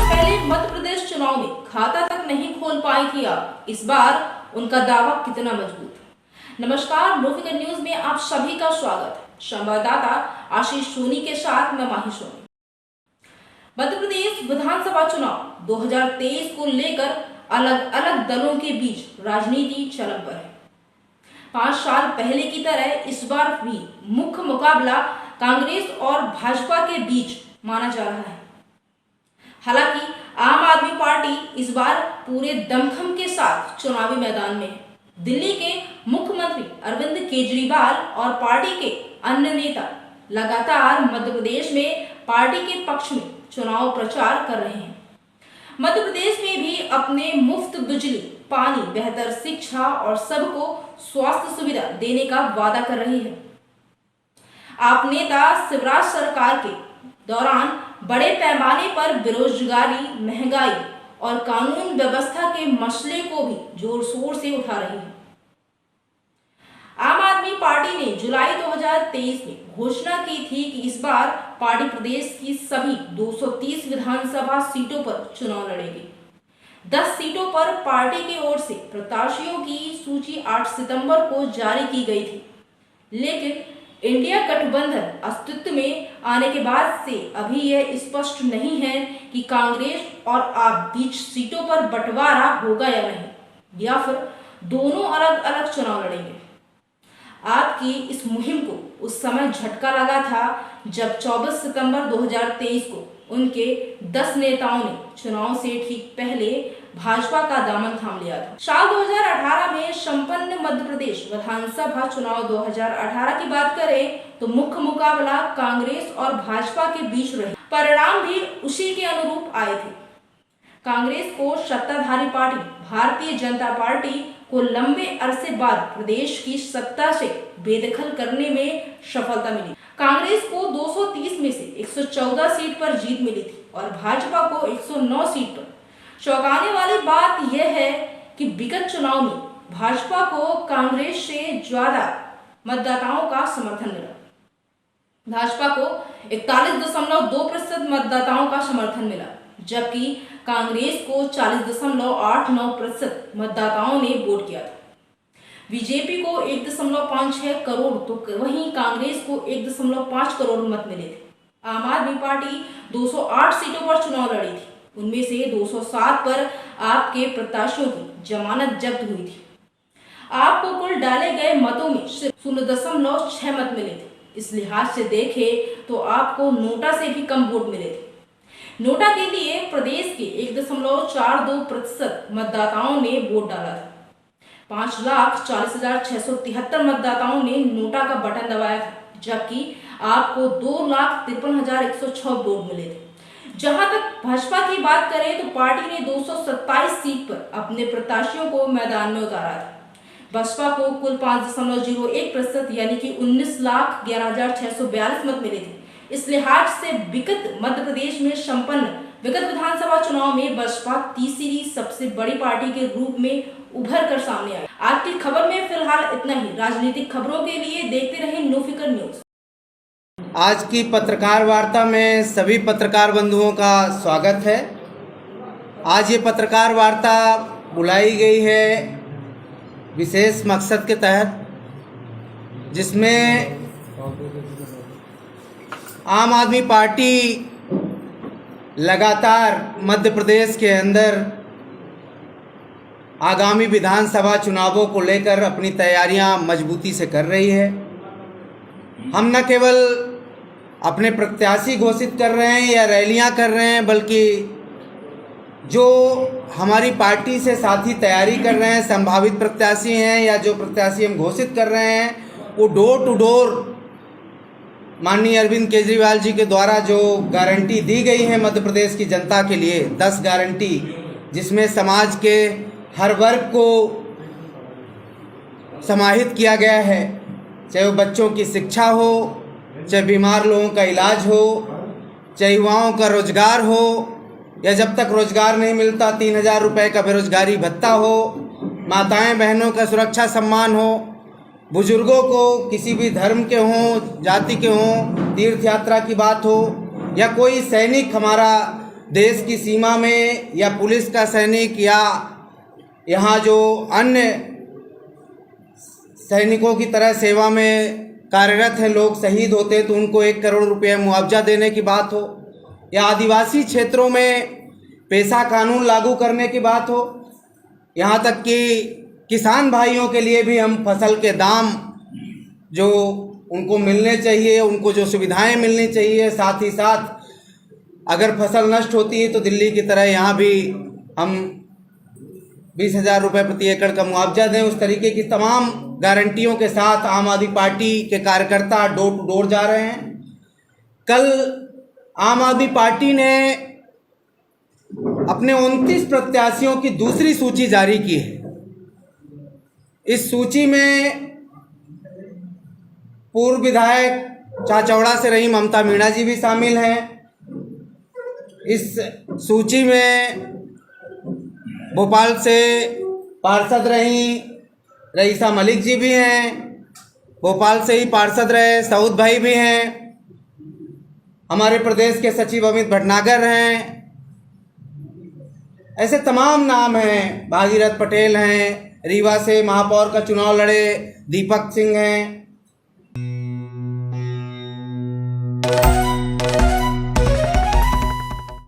पहले मध्य प्रदेश चुनाव में खाता तक नहीं खोल पाई थी आप, इस बार उनका दावा कितना मजबूत। नमस्कार, नोफिकर न्यूज में आप सभी का स्वागत है। संवाददाता आशीष सोनी के साथ मैं माही सोनी। मध्य प्रदेश विधानसभा चुनाव 2023 को लेकर अलग अलग दलों के बीच राजनीति चरम पर है। 5 साल पहले की तरह इस बार भी मुख्य मुकाबला कांग्रेस और भाजपा के बीच माना जा रहा है। हालांकि आम आदमी पार्टी इस बार पूरे दमखम के साथ चुनावी मैदान में है। दिल्ली के मुख्यमंत्री अरविंद केजरीवाल और पार्टी के अन्य नेता लगातार मध्य प्रदेश में पार्टी के पक्ष में चुनाव प्रचार कर रहे हैं। मध्य प्रदेश में भी अपने मुफ्त बिजली, पानी, बेहतर शिक्षा और सबको स्वास्थ्य सुविधा देने का वादा कर रही है। आप नेता शिवराज सरकार के दौरान बड़े पैमाने पर बेरोजगारी, महंगाई और कानून व्यवस्था के मसले को भी जोर शोर से उठा रही है। आम आदमी पार्टी ने जुलाई 2023 में घोषणा की थी कि इस बार पार्टी प्रदेश की सभी 230 विधानसभा सीटों पर चुनाव लड़ेगी। 10 सीटों पर पार्टी की ओर से प्रत्याशियों की सूची 8 सितंबर को जारी की गई थी, लेकिन इंडिया गठबंधन अस्तित्व में आने के बाद से अभी यह स्पष्ट नहीं है कि कांग्रेस और आप बीच सीटों पर बंटवारा होगा या नहीं, या फिर दोनों अलग अलग चुनाव लड़ेंगे। आपकी इस मुहिम को उस समय झटका लगा था जब 24 सितंबर 2023 को उनके 10 नेताओं ने चुनाव से ठीक पहले भाजपा का दामन थाम लिया था। साल 2018 में संपन्न मध्य प्रदेश विधानसभा चुनाव 2018 की बात करें तो मुख्य मुकाबला कांग्रेस और भाजपा के बीच रहे। परिणाम भी उसी के अनुरूप आए थे। कांग्रेस को सत्ताधारी पार्टी भारतीय जनता पार्टी को लंबे अरसे बाद प्रदेश की सत्ता से बेदखल करने में सफलता मिली। कांग्रेस को 230 में से 114 सीट पर जीत मिली थी और भाजपा को 109 सीट पर। चौंकाने वाली बात यह है कि विगत चुनाव में भाजपा को कांग्रेस से ज्यादा मतदाताओं का समर्थन मिला। भाजपा को 41.2% मतदाताओं का समर्थन मिला, जबकि कांग्रेस को 40.89% मतदाताओं ने वोट किया था। बीजेपी को 1.56 करोड़ तो वहीं कांग्रेस को 1.5 करोड़ मत मिले थे। आम आदमी पार्टी 208 सीटों पर चुनाव लड़ी थी, उनमें से 207 पर आपके प्रत्याशियों की जमानत जब्त हुई थी। आपको कुल डाले गए मतों में सिर्फ 0.6 मत मिले थे। इस लिहाज से देखें तो आपको नोटा से भी कम वोट मिले थे। नोटा के लिए प्रदेश के 1.42% मतदाताओं ने वोट डाला था। 5,40,673 मतदाताओं ने नोटा का बटन दबाया था, जबकि आपको 2,53,106 वोट मिले थे। जहां तक भाजपा की बात करें तो पार्टी ने 227 सीट पर अपने प्रत्याशियों को मैदान में उतारा था। बसपा को कुल 5.01% यानी कि 19,11,642 मत मिले थे। इस लिहाज से विगत मध्य प्रदेश में संपन्न विगत विधानसभा चुनाव में बसपा तीसरी सबसे बड़ी पार्टी के रूप में उभर कर सामने आई। आज की खबर में फिलहाल इतना ही। राजनीतिक खबरों के लिए देखते रहें नोफिकर न्यूज। आज की पत्रकार वार्ता में सभी पत्रकार बंधुओं का स्वागत है। आज ये पत्रकार वार्ता बुलाई गई है विशेष मकसद के तहत, जिसमें आम आदमी पार्टी लगातार मध्य प्रदेश के अंदर आगामी विधानसभा चुनावों को लेकर अपनी तैयारियां मजबूती से कर रही है। हम न केवल अपने प्रत्याशी घोषित कर रहे हैं या रैलियां कर रहे हैं, बल्कि जो हमारी पार्टी से साथी तैयारी कर रहे हैं, संभावित प्रत्याशी हैं या जो प्रत्याशी हम घोषित कर रहे हैं, वो डोर टू डोर माननीय अरविंद केजरीवाल जी के द्वारा जो गारंटी दी गई है मध्य प्रदेश की जनता के लिए, 10 गारंटी, जिसमें समाज के हर वर्ग को समाहित किया गया है, चाहे वो बच्चों की शिक्षा हो, चाहे बीमार लोगों का इलाज हो, चाहे युवाओं का रोजगार हो, या जब तक रोजगार नहीं मिलता 3,000 रुपये का बेरोजगारी भत्ता हो, माताएं बहनों का सुरक्षा सम्मान हो, बुजुर्गों को किसी भी धर्म के हों, जाति के हों, तीर्थ यात्रा की बात हो, या कोई सैनिक हमारा देश की सीमा में या पुलिस का सैनिक या यहाँ जो अन्य सैनिकों की तरह सेवा में कार्यरत हैं लोग शहीद होते हैं तो उनको 1 करोड़ रुपये मुआवजा देने की बात हो, या आदिवासी क्षेत्रों में पेशा कानून लागू करने की बात हो, यहाँ तक कि किसान भाइयों के लिए भी हम फसल के दाम जो उनको मिलने चाहिए, उनको जो सुविधाएं मिलनी चाहिए, साथ ही साथ अगर फसल नष्ट होती है तो दिल्ली की तरह यहाँ भी हम 20,000 रुपये प्रति एकड़ का मुआवजा दें। उस तरीके की तमाम गारंटियों के साथ आम आदमी पार्टी के कार्यकर्ता डोर टू डोर जा रहे हैं। कल आम आदमी पार्टी ने अपने 29 प्रत्याशियों की दूसरी सूची जारी की है। इस सूची में पूर्व विधायक चाचौड़ा से रही ममता मीणा जी भी शामिल हैं। इस सूची में भोपाल से पार्षद रही रईसा मलिक जी भी हैं, भोपाल से ही पार्षद रहे सऊद भाई भी हैं, हमारे प्रदेश के सचिव अमित भटनागर हैं, ऐसे तमाम नाम हैं। भागीरथ पटेल हैं, रीवा से महापौर का चुनाव लड़े दीपक सिंह हैं।